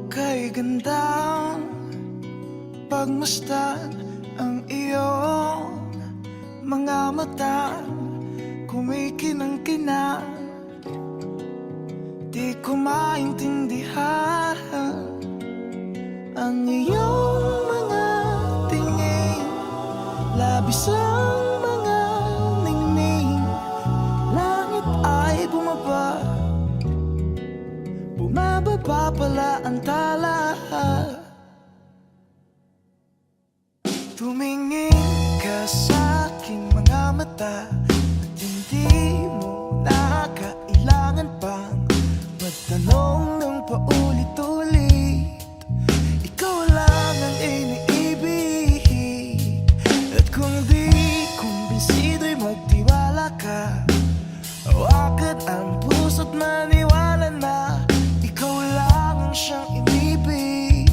kay gandang pagmasdan ang iyong mga mata, kumikinang-kinang. Di ko maintindihan ang iyong mga tingin, labis ang mga ningning. Langit ay bumaba, bumababa pala ang tala. Tumingin ka sa aking mga mata at hindi mo na kailangan pang magtanong ng paulit-ulit. Ikaw lang ang iniibig, at kung di kumbinsido'y magtiwala ka. Hawakan ang puso't maniwala na ikaw lang ang siyang inibig.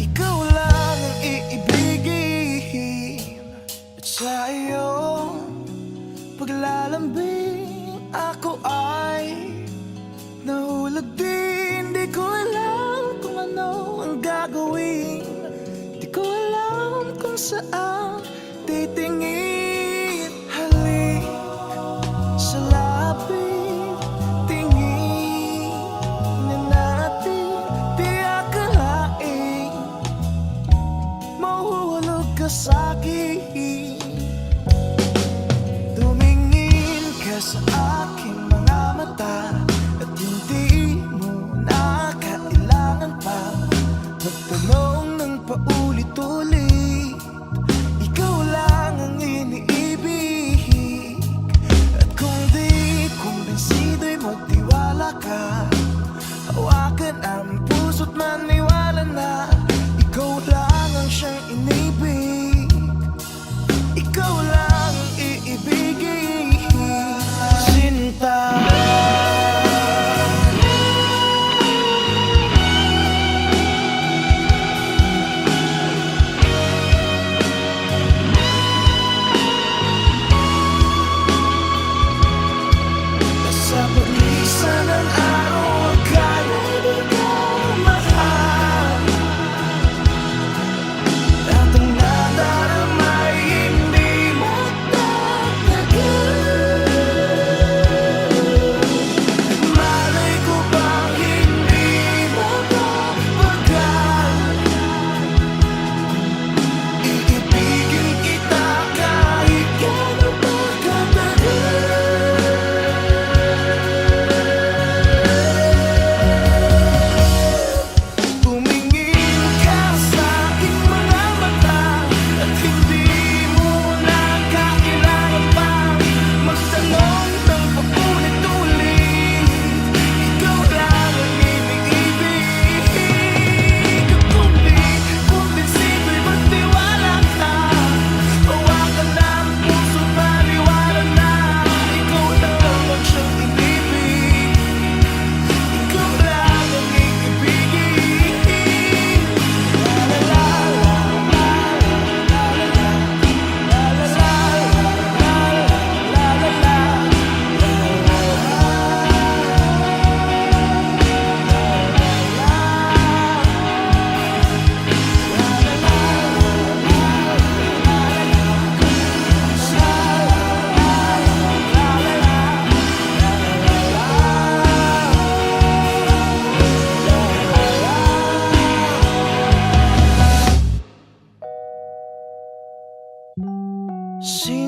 Ikaw lang ang iibigin. At sa iyong paglalambing ako ay nahulog din. Di ko alam kung ano ang gagawin, di ko alam kung saan titingin. Halik sa lapit, tingin na natin. Di akalain mahuhulog ka sa'kin. Tumingin ka sa aking mga mata at hindi mo na kailangan pa magtanong ng paulit-ulit. Ikaw lang ang iniibig, at kung di kumbinsido'y magtiwala ka. Hawakan ang puso't maniwala na ikaw lang ang siyang inibig. Ikaw lang ang iibigin, sinta. Sa paglisan ng araw, akala di ko mahal, at ang nadarama ay hindi magtatagal. Malay ko bang hindi mapapagal, iibigin kita kahit gano'n pa katagal. Tumingin ka sa aking mga mata at hindi mo na kailangan pang magtanong ng paulit-ulit. Ikaw lang ang iniibig, at kung di kumbinsido'y magtiwala ka. Hawakan ang puso't maniwala na ikaw lang ang siyang inibig. Ikaw lang ang iibigin. La la la la la la la la la la la la. See